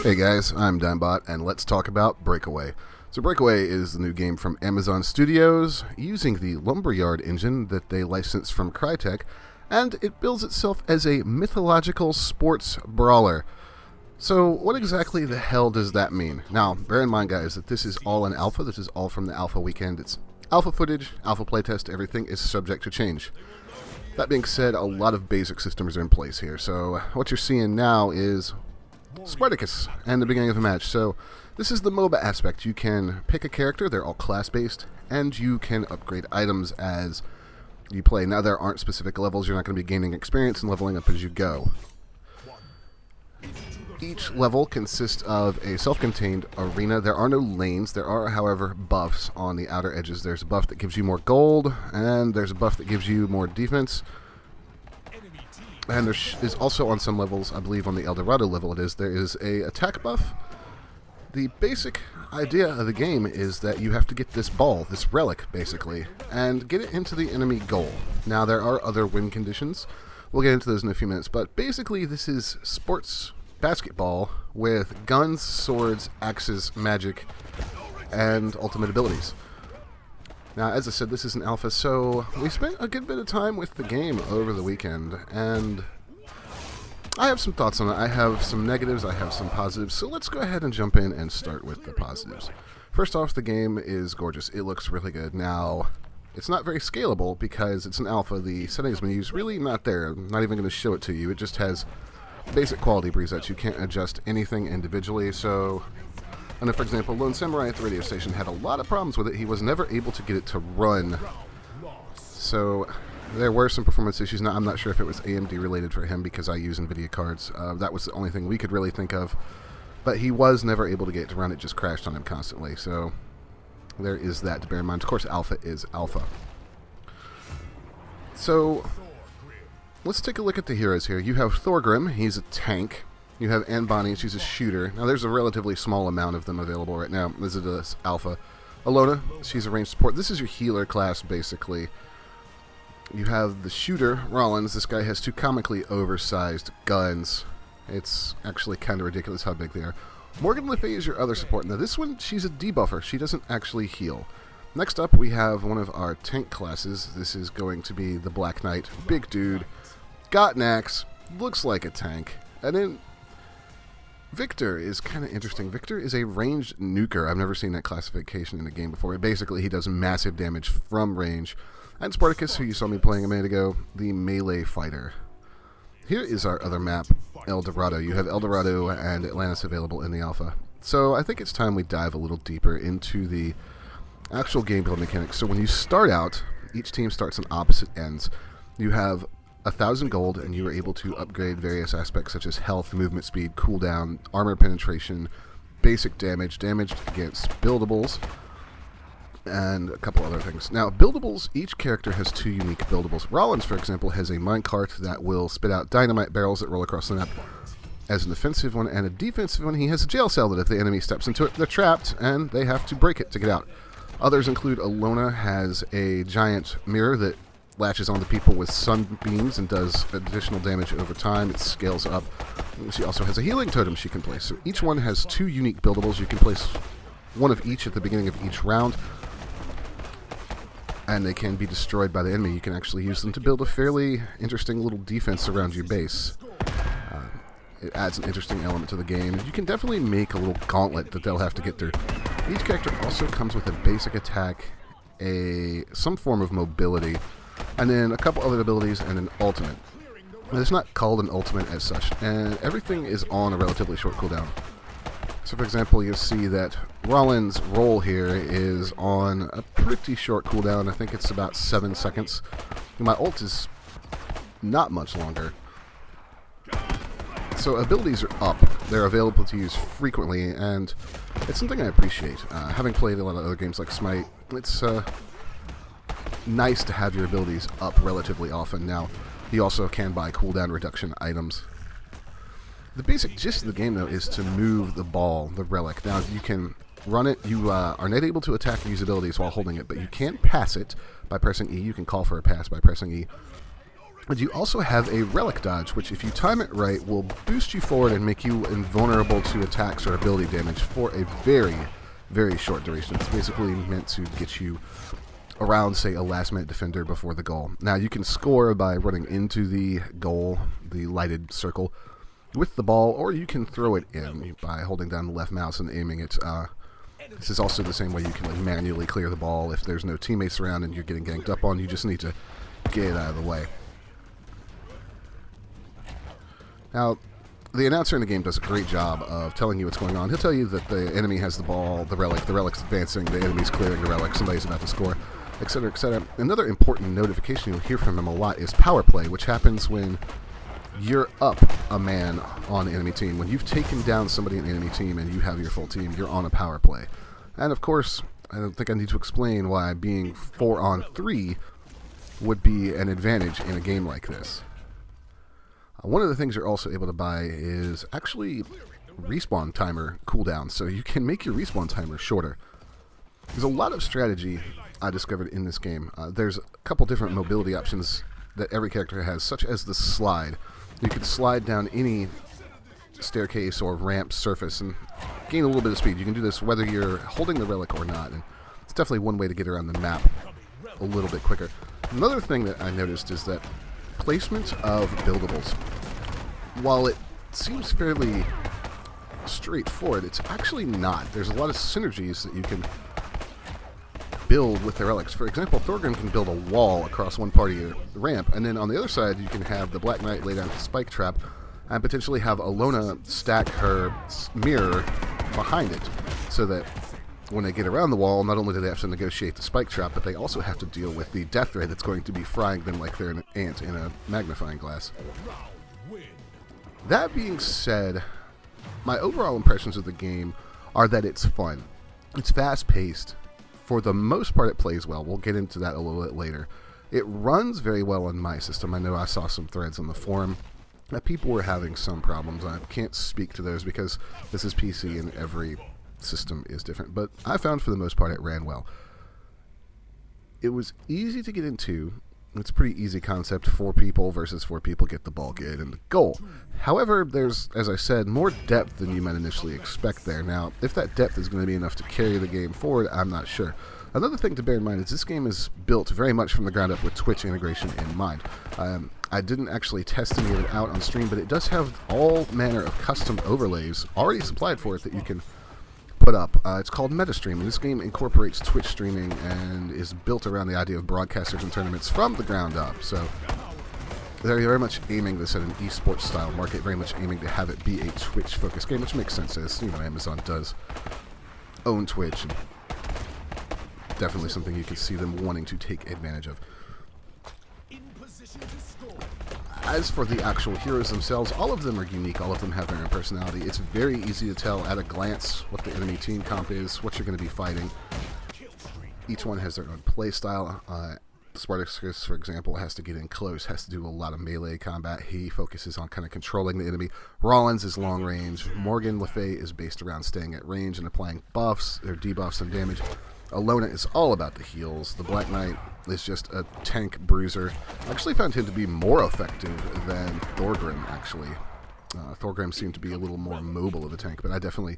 Hey guys, I'm Dimebot, and let's talk about Breakaway. So Breakaway is the new game from Amazon Studios, using the Lumberyard engine that they licensed from Crytek, and it bills itself as a mythological sports brawler. So what exactly the hell does that mean? Now, bear in mind guys, that this is all an alpha, this is all from the alpha weekend, it's alpha footage, alpha playtest, everything is subject to change. That being said, a lot of basic systems are in place here, so what you're seeing now is Spartacus and the beginning of a match. So this is the MOBA aspect. You can pick a character, they're all class-based, and you can upgrade items as you play. Now there aren't specific levels, you're not going to be gaining experience and leveling up as you go. Each level consists of a self-contained arena. There are no lanes, there are however buffs on the outer edges. There's a buff that gives you more gold, and there's a buff that gives you more defense. And there is also on some levels, I believe on the El Dorado level there is a attack buff. The basic idea of the game is that you have to get this ball, this relic basically, and get it into the enemy goal. Now there are other win conditions, we'll get into those in a few minutes, but basically this is sports basketball with guns, swords, axes, magic, and ultimate abilities. Now, as I said, this is an alpha, so we spent a good bit of time with the game over the weekend, and I have some thoughts on it. I have some negatives, I have some positives, so let's go ahead and jump in and start with the positives. First off, the game is gorgeous. It looks really good. Now, it's not very scalable because it's an alpha. The settings menu is really not there. I'm not even going to show it to you. It just has basic quality presets. You can't adjust anything individually, so I know, for example, Lone Samurai at the radio station had a lot of problems with it. He was never able to get it to run. So there were some performance issues. Now, I'm not sure if it was AMD related for him because I use NVIDIA cards. That was the only thing we could really think of. But he was never able to get it to run. It just crashed on him constantly. So there is that to bear in mind. Of course, alpha is alpha. So let's take a look at the heroes here. You have Thorgrim. He's a tank. You have Anne Bonnie, she's a shooter. Now there's a relatively small amount of them available right now. This is a alpha. Alona, she's a ranged support. This is your healer class, basically. You have the shooter, Rollins. This guy has two comically oversized guns. It's actually kind of ridiculous how big they are. Morgan Le Fay is your other support. Now this one, she's a debuffer. She doesn't actually heal. Next up, we have one of our tank classes. This is going to be the Black Knight. Big dude. Got an axe. Looks like a tank. And then Victor is kind of interesting. Victor is a ranged nuker. I've never seen that classification in a game before. Basically, he does massive damage from range. And Spartacus, who you saw me playing a minute ago, the melee fighter. Here is our other map, El Dorado. You have El Dorado and Atlantis available in the alpha. So I think it's time we dive a little deeper into the actual gameplay mechanics. So when you start out, each team starts on opposite ends. You have 1,000 gold, and you are able to upgrade various aspects such as health, movement speed, cooldown, armor penetration, basic damage, damage against buildables, and a couple other things. Now, buildables, each character has two unique buildables. Rollins, for example, has a minecart that will spit out dynamite barrels that roll across the map as an offensive one, and a defensive one, he has a jail cell that if the enemy steps into it, they're trapped, and they have to break it to get out. Others include Alona has a giant mirror that latches onto people with sunbeams and does additional damage over time. It scales up. She also has a healing totem she can place. So each one has two unique buildables. You can place one of each at the beginning of each round, and they can be destroyed by the enemy. You can actually use them to build a fairly interesting little defense around your base. It adds an interesting element to the game. You can definitely make a little gauntlet that they'll have to get through. Each character also comes with a basic attack, some form of mobility, and then a couple other abilities and an ultimate. It's not called an ultimate as such, and everything is on a relatively short cooldown. So for example, you'll see that Rollins' roll here is on a pretty short cooldown. I think it's about 7 seconds. My ult is not much longer. So abilities are up. They're available to use frequently, and it's something I appreciate. Having played a lot of other games like Smite, it's nice to have your abilities up relatively often. Now, you also can buy cooldown reduction items. The basic gist of the game, though, is to move the ball, the relic. Now, you can run it. You are not able to attack and use abilities while holding it, but you can pass it by pressing E. You can call for a pass by pressing E. And you also have a relic dodge, which if you time it right will boost you forward and make you invulnerable to attacks or ability damage for a very, very short duration. It's basically meant to get you around, say, a last-minute defender before the goal. Now, you can score by running into the goal, the lighted circle, with the ball, or you can throw it in by holding down the left mouse and aiming it. This is also the same way you can manually clear the ball if there's no teammates around and you're getting ganked up on. You just need to get it out of the way. Now, the announcer in the game does a great job of telling you what's going on. He'll tell you that the enemy has the ball, the relic's advancing, the enemy's clearing the relic, somebody's about to score, etc., etc. Another important notification you'll hear from him a lot is power play, which happens when you're up a man on the enemy team. When you've taken down somebody in the enemy team and you have your full team, you're on a power play. And of course, I don't think I need to explain why being 4-on-3 would be an advantage in a game like this. One of the things you're also able to buy is actually respawn timer cooldown, so you can make your respawn timer shorter. There's a lot of strategy I discovered in this game. There's a couple different mobility options that every character has, such as the slide. You can slide down any staircase or ramp surface and gain a little bit of speed. You can do this whether you're holding the relic or not, and it's definitely one way to get around the map a little bit quicker. Another thing that I noticed is that placement of buildables. While it seems fairly straightforward, it's actually not. There's a lot of synergies that you can build with the relics. For example, Thorgrim can build a wall across one part of your ramp, and then on the other side you can have the Black Knight lay down a spike trap and potentially have Alona stack her mirror behind it, so that when they get around the wall, not only do they have to negotiate the spike trap, but they also have to deal with the death ray that's going to be frying them like they're an ant in a magnifying glass. That being said, my overall impressions of the game are that it's fun. It's fast-paced. For the most part, it plays well. We'll get into that a little bit later. It runs very well on my system. I know I saw some threads on the forum that people were having some problems. I can't speak to those because this is PC and every system is different, but I found for the most part it ran well. It was easy to get into. It's a pretty easy concept. 4 people versus 4 people get the ball, get it in the goal. However, there's, as I said, more depth than you might initially expect there. Now, if that depth is going to be enough to carry the game forward, I'm not sure. Another thing to bear in mind is this game is built very much from the ground up with Twitch integration in mind. I didn't actually test any of it out on stream, but it does have all manner of custom overlays already supplied for it that you can put up. It's called MetaStream, and this game incorporates Twitch streaming and is built around the idea of broadcasters and tournaments from the ground up. So they're very much aiming this at an esports style market, very much aiming to have it be a Twitch focused game, which makes sense as, you know, Amazon does own Twitch, and definitely something you can see them wanting to take advantage of. As for the actual heroes themselves, all of them are unique, all of them have their own personality. It's very easy to tell at a glance what the enemy team comp is, what you're going to be fighting. Each one has their own play style. Spartacus, for example, has to get in close, has to do a lot of melee combat. He focuses on kind of controlling the enemy. Rollins is long range. Morgan Le Fay is based around staying at range and applying buffs, or debuffs and damage. Alona is all about the heals. The Black Knight is just a tank bruiser. I actually found him to be more effective than Thorgrim, actually. Thorgrim seemed to be a little more mobile of a tank, but I definitely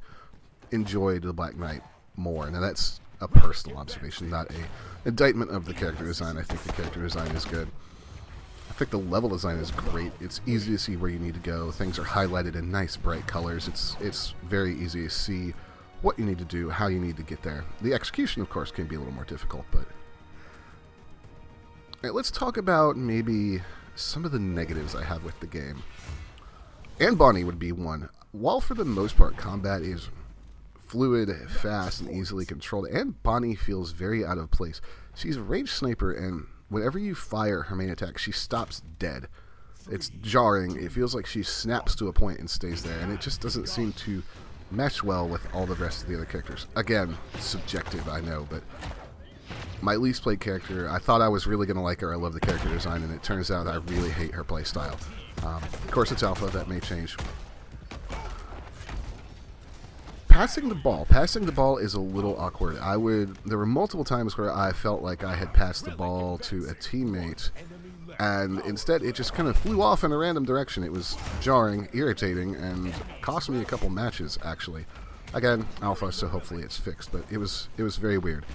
enjoyed the Black Knight more. Now that's a personal observation, not a indictment of the character design. I think the character design is good. I think the level design is great. It's easy to see where you need to go. Things are highlighted in nice bright colors. It's very easy to see what you need to do, how you need to get there. The execution, of course, can be a little more difficult, but let's talk about maybe some of the negatives I have with the game. And Bonnie would be one. While for the most part combat is fluid, fast, and easily controlled, and Bonnie feels very out of place. She's a ranged sniper, and whenever you fire her main attack, she stops dead. It's jarring. It feels like she snaps to a point and stays there, and it just doesn't seem to mesh well with all the rest of the other characters. Again, subjective, I know, but my least played character, I thought I was really going to like her. I love the character design, and it turns out I really hate her play style. Of course, it's alpha. That may change. Passing the ball is a little awkward. There were multiple times where I felt like I had passed the ball to a teammate, And instead, it just kind of flew off in a random direction. It was jarring, irritating, and cost me a couple matches, actually. Again, alpha, so hopefully it's fixed, but it was very weird.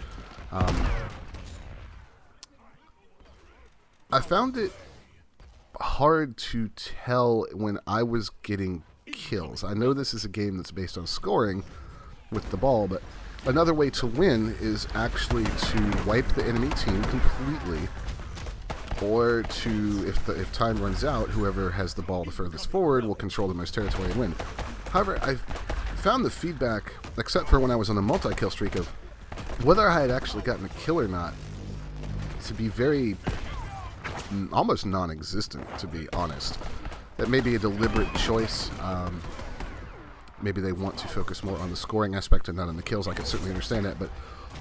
I found it hard to tell when I was getting kills. I know this is a game that's based on scoring with the ball, but another way to win is actually to wipe the enemy team completely, or to, if time runs out, whoever has the ball the furthest forward will control the most territory and win. However, I've found the feedback, except for when I was on a multi-kill streak, of whether I had actually gotten a kill or not, to be very almost non-existent, to be honest. That may be a deliberate choice. Maybe they want to focus more on the scoring aspect and not on the kills. I can certainly understand that, but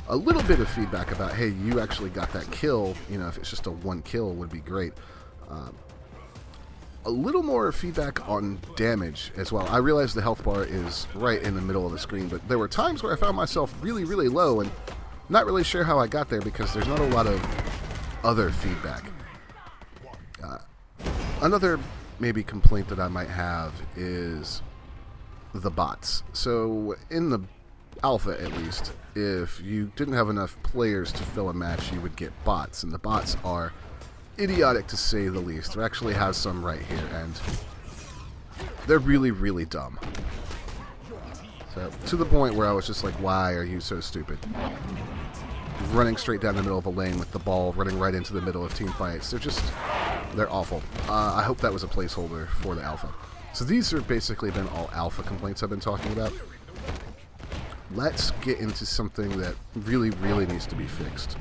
a little bit of feedback about, hey, you actually got that kill, if it's just a one kill would be great. A little more feedback on damage as well. I realize the health bar is right in the middle of the screen, but there were times where I found myself really, really low and not really sure how I got there because there's not a lot of other feedback. Another maybe complaint that I might have is the bots. So in the alpha, at least, if you didn't have enough players to fill a match, you would get bots, and the bots are idiotic to say the least. There actually has some right here, and they're really, really dumb. So to the point where I was just like, why are you so stupid? Running straight down the middle of a lane with the ball, running right into the middle of team fights. They're awful. I hope that was a placeholder for the alpha. So these have basically been all alpha complaints I've been talking about. Let's get into something that really, really needs to be fixed.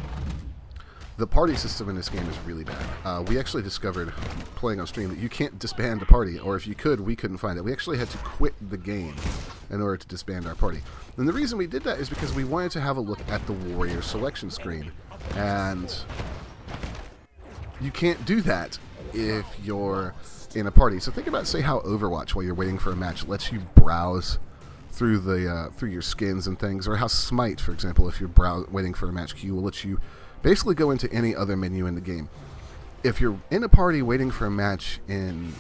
The party system in this game is really bad. We actually discovered, playing on stream, that you can't disband a party, or if you could, we couldn't find it. We actually had to quit the game in order to disband our party. And the reason we did that is because we wanted to have a look at the warrior selection screen. And you can't do that if you're in a party. So think about, say, how Overwatch, while you're waiting for a match, lets you browse through through your skins and things, or how Smite, for example, if you're waiting for a match queue, will let you basically go into any other menu in the game. If you're in a party waiting for a match in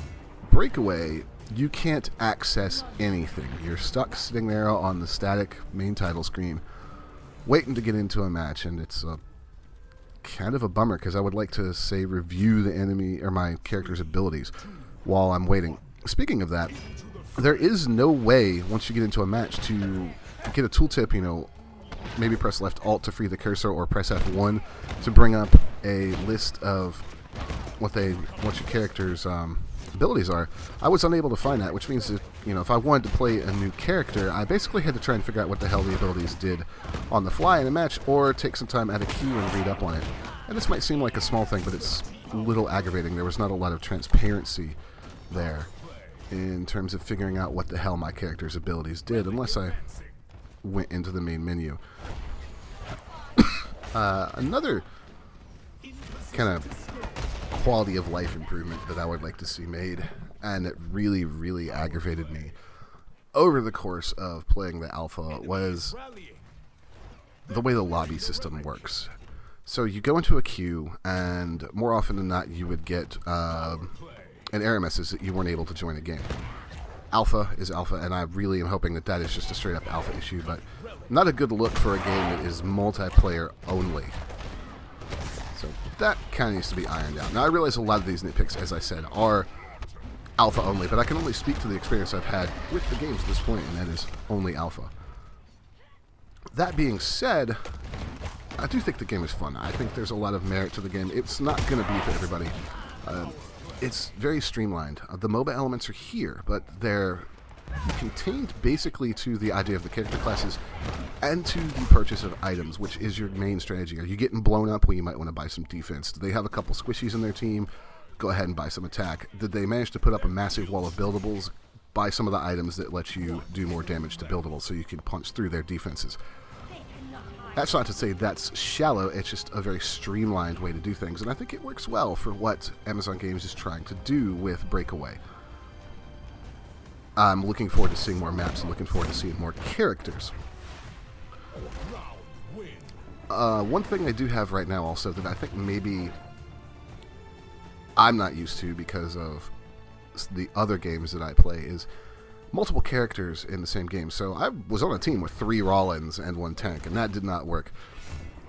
Breakaway, you can't access anything. You're stuck sitting there on the static main title screen waiting to get into a match, and it's kind of a bummer because I would like to, say, review the enemy or my character's abilities while I'm waiting. Speaking of that, there is no way, once you get into a match, to get a tooltip, maybe press left alt to free the cursor, or press F1 to bring up a list of what your character's abilities are. I was unable to find that, which means that, if I wanted to play a new character, I basically had to try and figure out what the hell the abilities did on the fly in a match, or take some time at a queue and read up on it. And this might seem like a small thing, but it's a little aggravating. There was not a lot of transparency there in terms of figuring out what the hell my character's abilities did, unless I went into the main menu. Another kind of quality of life improvement that I would like to see made, and it really, really aggravated me over the course of playing the alpha, was the way the lobby system works. So you go into a queue, and more often than not, you would get an error message that you weren't able to join a game. Alpha is alpha, and I really am hoping that that is just a straight-up alpha issue, but not a good look for a game that is multiplayer only. So that kind of needs to be ironed out. Now, I realize a lot of these nitpicks, as I said, are alpha only, but I can only speak to the experience I've had with the games at this point, and that is only alpha. That being said, I do think the game is fun. I think there's a lot of merit to the game. It's not going to be for everybody. It's very streamlined. The MOBA elements are here, but they're contained basically to the idea of the character classes and to the purchase of items, which is your main strategy. Are you getting blown up? Well, you might want to buy some defense. Do they have a couple squishies in their team? Go ahead and buy some attack. Did they manage to put up a massive wall of buildables? Buy some of the items that let you do more damage to buildables so you can punch through their defenses. That's not to say that's shallow, it's just a very streamlined way to do things, and I think it works well for what Amazon Games is trying to do with Breakaway. I'm looking forward to seeing more maps and looking forward to seeing more characters. One thing I do have right now also that I think maybe I'm not used to because of the other games that I play is multiple characters in the same game. So I was on a team with 3 Rollins and 1 tank, and that did not work.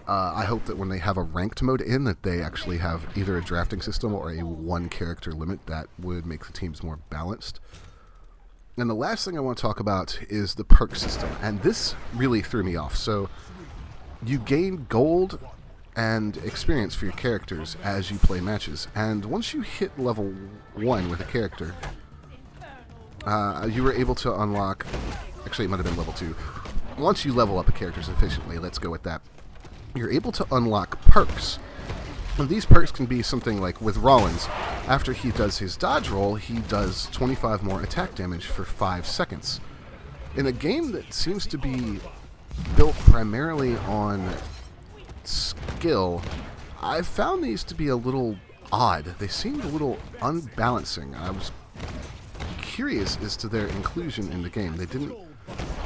I hope that when they have a ranked mode in, that they actually have either a drafting system or a 1 character limit. That would make the teams more balanced. And the last thing I want to talk about is the perk system, and this really threw me off. So you gain gold and experience for your characters as you play matches, and once you hit level 1 with a character, you were able to unlock, actually it might have been level 2, once you level up a character sufficiently, let's go with that, you're able to unlock perks. And these perks can be something like with Rollins, after he does his dodge roll, he does 25 more attack damage for 5 seconds. In a game that seems to be built primarily on skill, I found these to be a little odd. They seemed a little unbalancing. I was curious as to their inclusion in the game. They didn't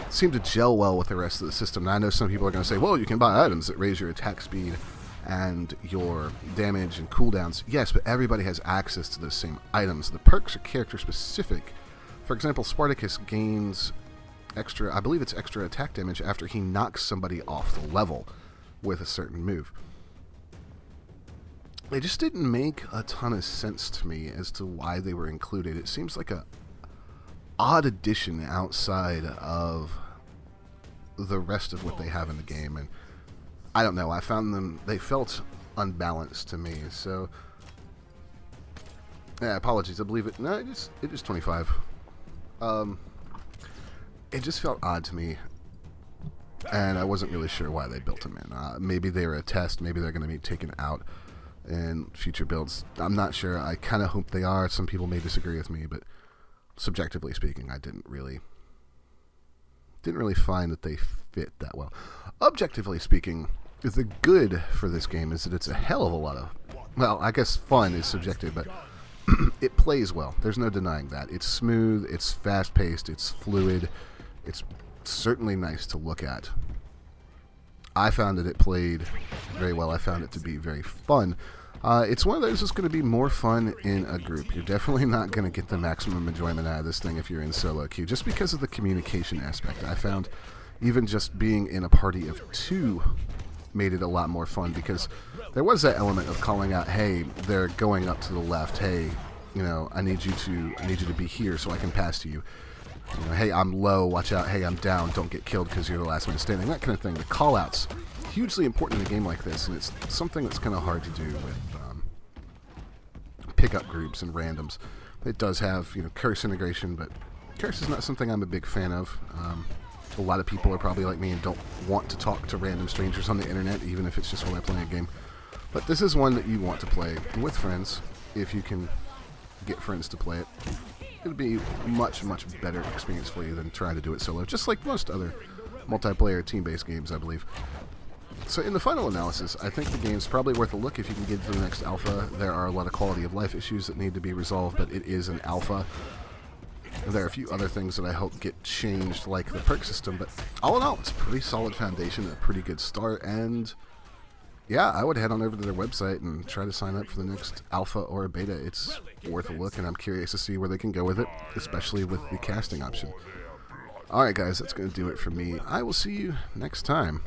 seem to gel well with the rest of the system. Now, I know some people are going to say, well, you can buy items that raise your attack speed and your damage and cooldowns. Yes, but everybody has access to those same items. The perks are character specific. For example, Spartacus gains extra, I believe it's extra attack damage after he knocks somebody off the level with a certain move. They just didn't make a ton of sense to me as to why they were included. It seems like a odd addition outside of the rest of what they have in the game, and I don't know, I found them, they felt unbalanced to me. So yeah, apologies, I believe it, no, it is 25. It just felt odd to me, and I wasn't really sure why they built them in. Maybe they were a test, maybe they're going to be taken out in future builds. I'm not sure. I kind of hope they are. Some people may disagree with me, but subjectively speaking, I didn't really find that they fit that well. Objectively speaking, the good for this game is that it's a hell of a lot of, well, I guess fun is subjective, but it plays well. There's no denying that. It's smooth, it's fast-paced, it's fluid, it's certainly nice to look at. I found that it played very well. I found it to be very fun. It's one of those that's going to be more fun in a group. You're definitely not going to get the maximum enjoyment out of this thing if you're in solo queue, just because of the communication aspect. I found even just being in a party of 2 made it a lot more fun, because there was that element of calling out, hey, they're going up to the left, hey, you know, I need you to be here so I can pass to you. You know, hey, I'm low, watch out, hey, I'm down, don't get killed because you're the last man standing, that kind of thing. The call-outs, hugely important in a game like this, and it's something that's kind of hard to do with pickup groups and randoms. It does have, you know, curse integration, but curse is not something I'm a big fan of. A lot of people are probably like me and don't want to talk to random strangers on the internet, even if it's just while they're playing a game. But this is one that you want to play with friends, if you can get friends to play it. It'll be a much, much better experience for you than trying to do it solo, just like most other multiplayer team-based games, I believe. So in the final analysis, I think the game's probably worth a look if you can get to the next alpha. There are a lot of quality of life issues that need to be resolved, but it is an alpha. There are a few other things that I hope get changed, like the perk system, but all in all, it's a pretty solid foundation, a pretty good start, and yeah, I would head on over to their website and try to sign up for the next alpha or a beta. It's worth a look, and I'm curious to see where they can go with it, especially with the casting option. Alright guys, that's going to do it for me. I will see you next time.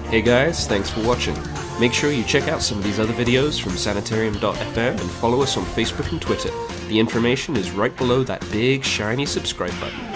Hey guys, thanks for watching. Make sure you check out some of these other videos from Sanitarium.FM and follow us on Facebook and Twitter. The information is right below that big shiny subscribe button.